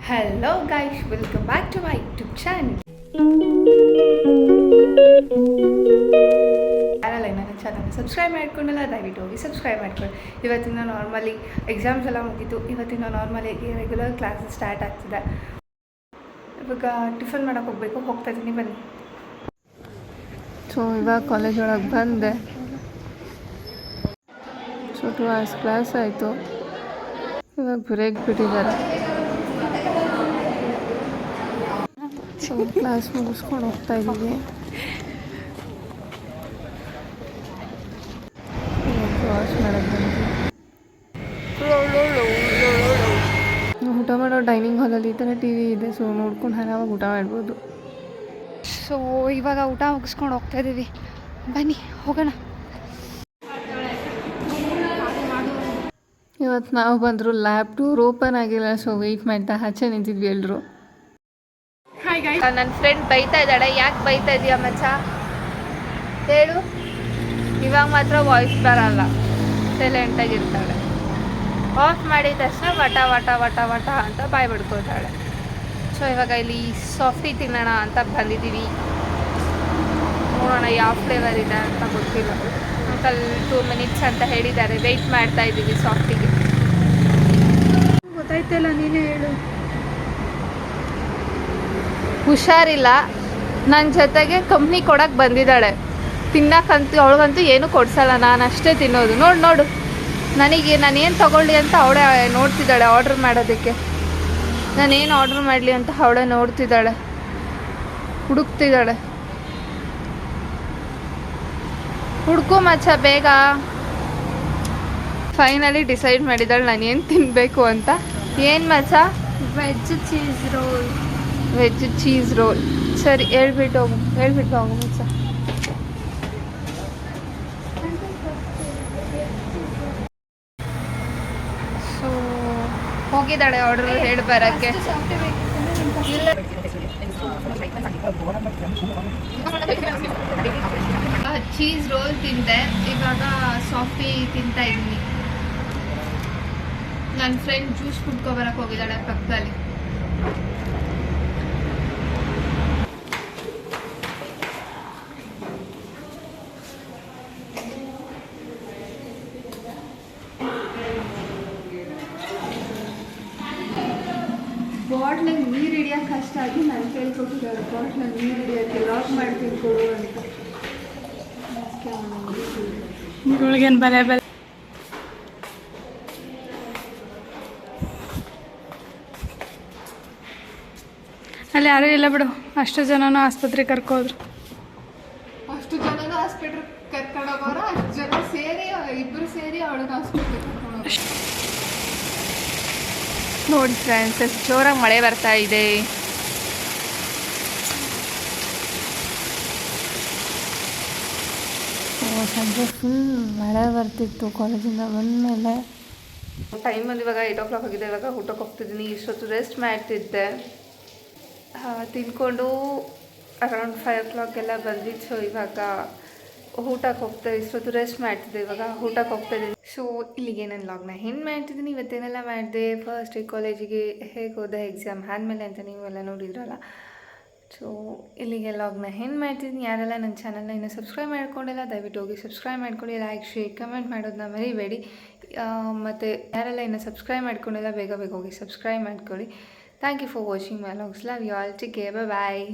Hello guys, welcome back to my YouTube channel. ಯಾರಲ್ಲ ನನ್ನ channel subscribe ಮಾಡ್ಕೊಂಡಿಲ್ಲ ದಯವಿಟ್ಟು ಹೋಗಿ ಸಬ್ಸ್ಕ್ರೈಬ್ ಮಾಡ್ಕೊಳ್ಳಿ. ಇವತ್ತಿನ ನಾರ್ಮಲಿ ಎಕ್ಸಾಮ್ಸ್ ಎಲ್ಲ ಮುಗೀತು. ಇವತ್ತಿನ ನಾರ್ಮಲಿ ರೆಗ್ಯುಲರ್ ಕ್ಲಾಸಸ್ ಸ್ಟಾರ್ಟ್ ಆಗ್ತಿದೆ. ಇವಾಗ ಟಿಫನ್ ಮಾಡೋಕ್ಕೆ ಹೋಗಬೇಕು, ಹೋಗ್ತಾ ಇದ್ದೀನಿ ಬನ್ನಿ. ಸೊ ಇವಾಗ ಕಾಲೇಜ್ ಒಳಗೆ ಬಂದೆ. ಸೊ 2 hours ಕ್ಲಾಸ್ ಆಯಿತು. ಇವಾಗ ಬ್ರೇಕ್ ಬಿಟ್ಟಿದ್ದಾರೆ. ಸೊ ಕ್ಲಾಸ್ ಮುಗಿಸ್ಕೊಂಡು ಹೋಗ್ತಾ ಇದ್ದೀವಿ. ವಾಶ್ ಮಾಡೋದು ಊಟ ಮಾಡೋ ಡೈನಿಂಗ್ ಹಾಲಲ್ಲಿ ಈ ಥರ ಟಿ ವಿ ಇದೆ. ಸೊ ನೋಡ್ಕೊಂಡು ಆರಾಮಾಗಿ ಊಟ ಮಾಡ್ಬೋದು. ಸೊ ಇವಾಗ ಊಟ ಮುಗಿಸ್ಕೊಂಡು ಹೋಗ್ತಾ ಇದ್ದೀವಿ, ಬನ್ನಿ ಹೋಗೋಣ. ಇವತ್ತು ನಾವು ಬಂದರು, ಲ್ಯಾಬ್ ಡೋರ್ ಓಪನ್ ಆಗಿಲ್ಲ. ಸೊ ವೆಯ್ಟ್ ಮಾಡ್ತಾ ಆಚೆ ನಿಂತಿದ್ವಿ ಎಲ್ಲರೂ. ನನ್ನ ಫ್ರೆಂಡ್ ಬೈತಾ ಇದ್ದಾಳೆ. ಯಾಕೆ ಬೈತಾ ಇದೀಯ ಮಚ್ಚ ಹೇಳು? ಇವಾಗ ಮಾತ್ರ ವಾಯ್ಸ್ ಬರಲ್ಲ, ಸೈಲೆಂಟಾಗಿರ್ತಾಳೆ. ಆಫ್ ಮಾಡಿದ ತಕ್ಷಣ ವಟ ವಟ ವಟ ವಟ ಅಂತ ಬಾಯ್ ಬಿಡ್ಕೋತಾಳೆ. ಸೊ ಇವಾಗ ಇಲ್ಲಿ ಸಾಫ್ಟಿ ತಿನ್ನೋಣ ಅಂತ ಬಂದಿದ್ದೀವಿ. ನೋಡೋಣ ಯಾವ ಫ್ಲೇವರ್ ಇದೆ ಅಂತ ಗೊತ್ತಿಲ್ಲ. ಅಂಕಲ್ 2 minutes ಅಂತ ಹೇಳಿದ್ದಾರೆ. ವೆಯ್ಟ್ ಮಾಡ್ತಾ ಇದ್ದೀವಿ ಸಾಫ್ಟಿಗೆ. ಗೊತ್ತಾಯ್ತಲ್ಲ, ನೀನೇ ಹೇಳು. ಹುಷಾರಿಲ್ಲ, ನನ್ನ ಜೊತೆಗೆ ಕಂಪ್ನಿ ಕೊಡೋಕ್ಕೆ ಬಂದಿದ್ದಾಳೆ. ತಿನ್ನಕ್ಕಂತೂ ಅವಳಿಗಂತೂ ಏನೂ ಕೊಡ್ಸಲ್ಲ, ನಾನು ಅಷ್ಟೇ ತಿನ್ನೋದು. ನೋಡು ನಾನೇನು ತೊಗೊಳ್ಳಿ ಅಂತ ಅವಳೇ ನೋಡ್ತಿದ್ದಾಳೆ. ಆರ್ಡ್ರ್ ಮಾಡೋದಕ್ಕೆ ನಾನೇನು ಆರ್ಡ್ರ್ ಮಾಡಲಿ ಅಂತ ಅವಳೇ ನೋಡ್ತಿದ್ದಾಳೆ, ಹುಡುಕ್ತಿದ್ದಾಳೆ. ಹುಡುಕು ಮಚ್ಚ ಬೇಗ. ಫೈನಲಿ ಡಿಸೈಡ್ ಮಾಡಿದ್ದಾಳೆ ನಾನು ಏನು ತಿನ್ನಬೇಕು ಅಂತ. ಏನು ಮಚ್ಚ? Veg cheese roll. ಸರಿ, ಹೇಳ್ಬಿಟ್ಟು ಹೋಗು ಮಚ್ಚ. ಸೊ ಹೋಗಿದ್ದಾಳೆ ಆರ್ಡರ್ ಹೇಳಿ ಬರೋಕ್ಕೆ. ಚೀಸ್ ರೋಲ್ ತಿಂದೆ, ಇವಾಗ ಸಾಫ್ಟಿ ತಿಂತಾ ಇದ್ದೀನಿ. ನನ್ನ ಫ್ರೆಂಡ್ ಜ್ಯೂಸ್ ಕುಡ್ಕೊಬರಕ್ಕೆ ಹೋಗಿದ್ದಾಳೆ ಪಕ್ಕದಲ್ಲಿ. ಬಾಟ್ಲಾಗ ನೀರು ಹಿಡಿಯೋಕೆ ಕಷ್ಟ ಆಗಿ ನಾನು ಕೇಳ್ಕೊಟ್ಟಿದ್ದಾರೆ. ಬಾಟ್ಲಾಗ ನೀರು ಹಿಡಿಯೋಕ್ಕೆ ಲಾಕ್ ಮಾಡ್ತೀನಿ ಕೊಡು ಅಂತ. ಒಳಗೇನು ಬಲೆ ಅಲ್ಲಿ ಯಾರೂ ಇಲ್ಲ ಬಿಡು. ಅಷ್ಟು ಜನನೂ ಆಸ್ಪತ್ರೆಗೆ ಕರ್ಕೋದ್ರು. ಅಷ್ಟು ಜನನೂ ಹಾಸ್ಪಿಟ್ಲ್ ಕರ್ಕೊಂಡೋಗೋರು. ಅಷ್ಟು ಜನ ಸೇರಿ ಇಬ್ಬರು ಸೇರಿ ಅವಳನ್ನ ಹಾಸ್ಪಿಟ್ಲಿಗೆ ಕರ್ಕೊಂಡೋಗೋರು. ನೋಡಿ ಫ್ರೆಂಡ್ಸ್, ಎಷ್ಟು ಜೋರಾಗಿ ಮಳೆ ಬರ್ತಾ ಇದೆ. ಸಂಜೆ ಫುಲ್ ಮಳೆ ಬರ್ತಿತ್ತು ಕಾಲೇಜಿಂದ ಬಂದಮೇಲೆ. ಟೈಮ್ ಬಂದು ಇವಾಗ 8 o'clock ಆಗಿದೆ. ಇವಾಗ ಊಟಕ್ಕೆ ಹೋಗ್ತಿದ್ದೀನಿ. ಇಷ್ಟೊತ್ತು ರೆಸ್ಟ್ ಮಾಡ್ತಿದ್ದೆ, ತಿನ್ಕೊಂಡು ಅರೌಂಡ್ 5 o'clock ಎಲ್ಲ ಬಂದಿದ್ದು. ಸೊ ಇವಾಗ ಊಟಕ್ಕೆ ಹೋಗ್ತಾಯಿದ್ದೆ. ಇಷ್ಟೊತ್ತು ರೆಸ್ಟ್ ಮಾಡ್ತಿದ್ದೆ, ಇವಾಗ ಊಟಕ್ಕೆ ಹೋಗ್ತಾಯಿದ್ದೀನಿ. ಸೊ ಇಲ್ಲಿಗೆ ನಾನು ಲಾಗ್ನ ಏನು ಮಾಡ್ತಿದ್ದೀನಿ, ಇವತ್ತೇನೆಲ್ಲ ಮಾಡಿದೆ, ಫಸ್ಟ್ ಕಾಲೇಜಿಗೆ ಹೇಗೆ ಹೋದೆ, ಎಕ್ಸಾಮ್ ಆದಮೇಲೆ ಅಂತ ನೀವೆಲ್ಲ ನೋಡಿದ್ರಲ್ಲ. ಸೊ ಇಲ್ಲಿಗೆ ಲಾಗ್ನ ಏನು ಮಾಡ್ತಿದ್ದೀನಿ. ಯಾರೆಲ್ಲ ನನ್ನ ಚಾನಲ್ನ ಇನ್ನೂ ಸಬ್ಸ್ಕ್ರೈಬ್ ಮಾಡ್ಕೊಂಡಿಲ್ಲ ದಯವಿಟ್ಟು ಹೋಗಿ ಸಬ್ಸ್ಕ್ರೈಬ್ ಮಾಡ್ಕೊಳ್ಳಿ. ಲೈಕ್, ಶೇರ್, ಕಮೆಂಟ್ ಮಾಡೋದನ್ನ ಮರಿಬೇಡಿ. ಮತ್ತು ಯಾರೆಲ್ಲ ಇನ್ನೂ ಸಬ್ಸ್ಕ್ರೈಬ್ ಮಾಡ್ಕೊಂಡಿಲ್ಲ ಬೇಗ ಹೋಗಿ ಸಬ್ಸ್ಕ್ರೈಬ್ ಮಾಡ್ಕೊಳ್ಳಿ. Thank you for watching my logs. Love you all. Take care. Bye.